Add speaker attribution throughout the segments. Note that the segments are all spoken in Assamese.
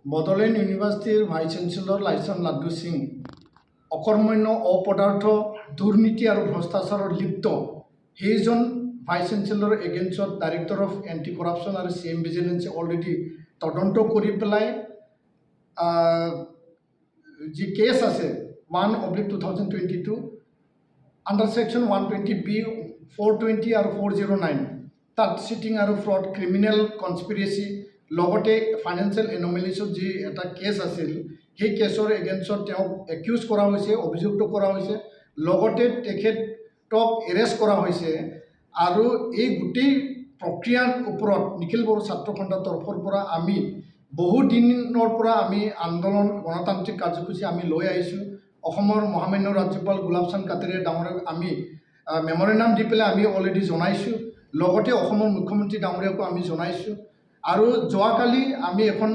Speaker 1: बड'ल यूनिवर्सिटीर भाइस चेन्सेलर लाइसन लाड्डू सिंह अकर्मण्य अपदार्थ दुर्नीति और भ्रष्टाचार लिप्त সেইজন ভাইস চেন্সেলৰ এগেইনষ্টত ডাইৰেক্টৰ অফ এণ্টি কৰাপশ্যন আৰু CM ভিজিলেন্সে অলৰেডি তদন্ত কৰি পেলাই যি কেছ আছে 1/2022 আণ্ডাৰ সেকশ্যন 120B 420 আৰু 409 তাত চিটিং আৰু ফ্ৰড ক্ৰিমিনেল কনস্পিৰেচি লগতে ফাইনেন্সিয়েল এনমেলিছত যি এটা কেছ আছিল সেই কেছৰ এগেইনষ্টত তেওঁক একিউজ কৰা হৈছে অভিযুক্ত কৰা হৈছে লগতে তেখেতক এৰেষ্ট কৰা হৈছে আৰু এই গোটেই প্ৰক্ৰিয়াৰ ওপৰত নিখিল বড়ো ছাত্ৰ সন্থাৰ তৰফৰ পৰা আমি বহু দিনৰ পৰা আমি আন্দোলন গণতান্ত্ৰিক কাৰ্যসূচী আমি লৈ আহিছোঁ অসমৰ মহামান্য ৰাজ্যপাল গোলাপ চান্দ কাটাৰিয়া ডাঙৰীয়াক আমি মেমৰেণ্ডাম দি পেলাই আমি অলৰেডি জনাইছোঁ লগতে অসমৰ মুখ্যমন্ত্ৰী ডাঙৰীয়াকো আমি জনাইছোঁ আৰু যোৱাকালি আমি এখন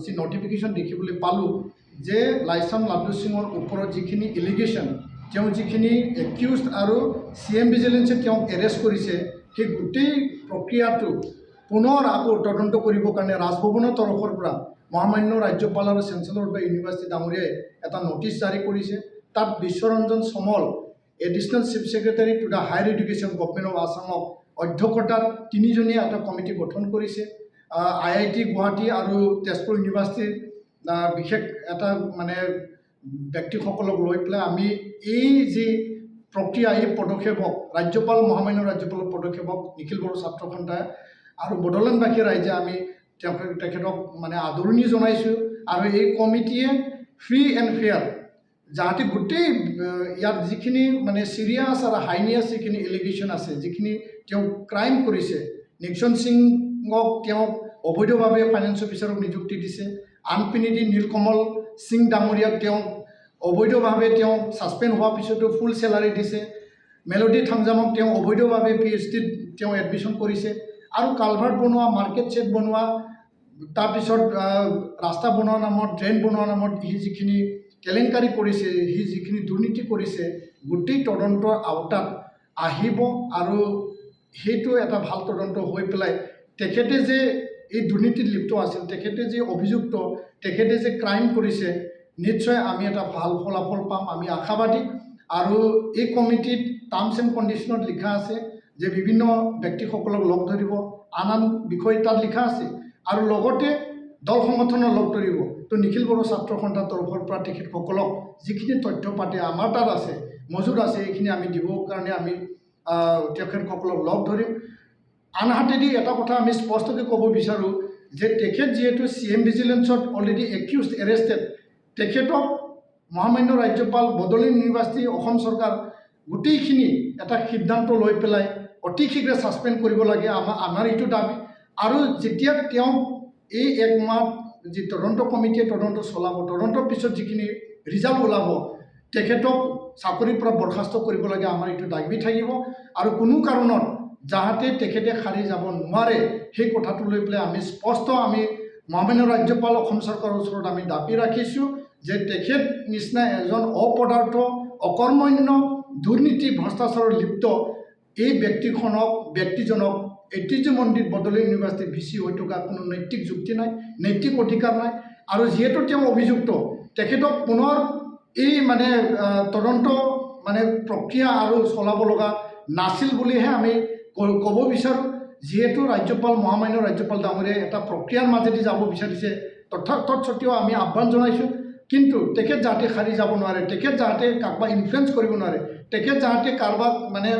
Speaker 1: যি নটিফিকেশ্যন দেখিবলৈ পালোঁ যে লাইছন লাড্ডু সিঙৰ ওপৰত যিখিনি এলিগেশ্যন তেওঁ যিখিনি একিউজড আৰু CM ভিজিলেন্সে তেওঁক এৰেষ্ট কৰিছে সেই গোটেই প্ৰক্ৰিয়াটো পুনৰ আকৌ তদন্ত কৰিবৰ কাৰণে ৰাজভৱনৰ তৰফৰ পৰা মহামান্য ৰাজ্যপাল আৰু চেঞ্চেলৰ অফ ইউনিভাৰ্চিটি ডাঙৰীয়াই এটা নটিচ জাৰি কৰিছে তাত Biswaranjan Samal additional chief secretary to the higher education government of আছামক অধ্যক্ষতাত তিনিজনীয়া এটা কমিটি গঠন কৰিছে IIT গুৱাহাটী আৰু তেজপুৰ ইউনিভাৰ্চিটিৰ বিশেষ এটা মানে ব্যক্তিসকলক লৈ পেলাই আমি এই যি প্ৰক্ৰিয়া এই পদক্ষেপক ৰাজ্যপাল মহামান্য ৰাজ্যপালৰ পদক্ষেপক নিখিল বড়ো ছাত্ৰ সন্থাই আৰু বড়োলেণ্ডবাসী ৰাইজে আমি তেখেতক মানে আদৰণি জনাইছোঁ আৰু এই কমিটিয়ে ফ্ৰী এণ্ড ফেয়াৰ যাতে গোটেই ইয়াত যিখিনি মানে চিৰিয়াছ আৰু হাইনিয়াছ যিখিনি এলিগেশ্যন আছে যিখিনি তেওঁ ক্ৰাইম কৰিছে নিক্সন সিঙক তেওঁক অবৈধভাৱে ফাইনেন্স অফিচাৰক নিযুক্তি দিছে আনপিনিদি নীলকমল সিং ডাঙৰীয়াক তেওঁক অবৈধভাৱে তেওঁ ছাছপেণ্ড হোৱাৰ পিছতো ফুল চেলাৰী দিছে মেলোডি থাংজামক তেওঁ অবৈধভাৱে PhDত তেওঁ এডমিশ্যন কৰিছে আৰু কালভাৰ্ট বনোৱা মাৰ্কেট ছেট বনোৱা তাৰপিছত ৰাস্তা বনোৱা নামত ড্ৰেইন বনোৱা নামত সি যিখিনি কেলেংকাৰী কৰিছে সি যিখিনি দুৰ্নীতি কৰিছে গোটেই তদন্তৰ আওতাত আহিব আৰু সেইটো এটা ভাল তদন্ত হৈ পেলাই তেখেতে যে এই দুৰ্নীতিত লিপ্ত আছিল তেখেতে যে অভিযুক্ত তেখেতে যে ক্ৰাইম কৰিছে নিশ্চয় আমি এটা ভাল ফলাফল পাম আমি আশাবাদী আৰু এই কমিটিত টাৰ্মছ এণ্ড কণ্ডিশ্যনত লিখা আছে যে বিভিন্ন ব্যক্তিসকলক লগ ধৰিব আন বিষয় তাত লিখা আছে আৰু লগতে দল সংগঠনৰ লগ ধৰিব তো নিখিল বড়ো ছাত্ৰ সন্থাৰ তৰফৰ পৰা তেখেতসকলক যিখিনি তথ্য পাতি আমাৰ তাত আছে মজুত আছে এইখিনি আমি দিবৰ কাৰণে আমি তেখেতসকলক লগ ধৰিম আনহাতেদি এটা কথা আমি স্পষ্টকৈ ক'ব বিচাৰোঁ যে তেখেত যিহেতু CM ভিজিলেন্সত অলৰেডি একিউজড এৰেষ্টেড তেখেতক মহামান্য ৰাজ্যপাল বড'ল ইউনিভাৰ্চিটি অসম চৰকাৰ গোটেইখিনি এটা সিদ্ধান্ত লৈ পেলাই অতি শীঘ্ৰে ছাছপেণ্ড কৰিব লাগে আমাৰ এইটো দাবী আৰু যেতিয়া তেওঁ এই এক মাহ যি তদন্ত কমিটিয়ে তদন্ত চলাব তদন্তৰ পিছত যিখিনি ৰিজাল্ট ওলাব তেখেতক চাকৰিৰ পৰা বৰখাস্ত কৰিব লাগে আমাৰ এইটো দাবী থাকিব আৰু কোনো কাৰণত যাতে তেখেতে সাৰি যাব নোৱাৰে সেই কথাটো লৈ পেলাই আমি স্পষ্ট আমি মহামান্য ৰাজ্যপাল অসম চৰকাৰৰ ওচৰত আমি দাবী ৰাখিছোঁ যে তেখেত নিচিনা এজন অপদাৰ্থ অকৰ্মণ্য দুৰ্নীতি ভ্ৰষ্টাচাৰৰ লিপ্ত এই ব্যক্তিজনক ঐতিহ্য মন্দিৰ বড'ল ইউনিভাৰ্চিটিৰ VC হৈ থকা কোনো নৈতিক যুক্তি নাই নৈতিক অধিকাৰ নাই আৰু যিহেতু তেওঁ অভিযুক্ত তেখেতক পুনৰ এই মানে তদন্ত মানে প্ৰক্ৰিয়া আৰু চলাব লগা নাছিল বুলিহে আমি ক'ব বিচাৰোঁ যিহেতু ৰাজ্যপাল মহামান্য ৰাজ্যপাল ডাঙৰীয়াই এটা প্ৰক্ৰিয়াৰ মাজেদি যাব বিচাৰিছে তৎসত্ত্বেও আমি আহ্বান জনাইছোঁ কিন্তু তেখেত যাতে সাৰি যাব নোৱাৰে তেখেত যাতে কাৰোবাক ইনফ্লুৱেঞ্চ কৰিব নোৱাৰে তেখেত যাতে কাৰোবাক মানে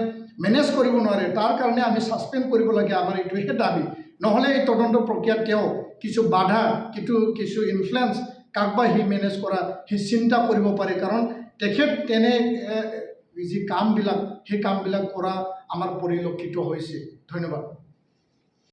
Speaker 1: মেনেজ কৰিব নোৱাৰে তাৰ কাৰণে আমি ছাছপেণ্ড কৰিব লাগে আমাৰ এইটোহে দাবী নহ'লে এই তদন্ত প্ৰক্ৰিয়াত তেওঁ কিছু বাধা কিছু ইনফ্লুৱেঞ্চ কাৰোবাক সি মেনেজ কৰা সি চিন্তা কৰিব পাৰে কাৰণ তেখেত তেনে যি কামবিলাক সেই কামবিলাক কৰা আমাৰ পৰিলক্ষিত হৈছে ধন্যবাদ।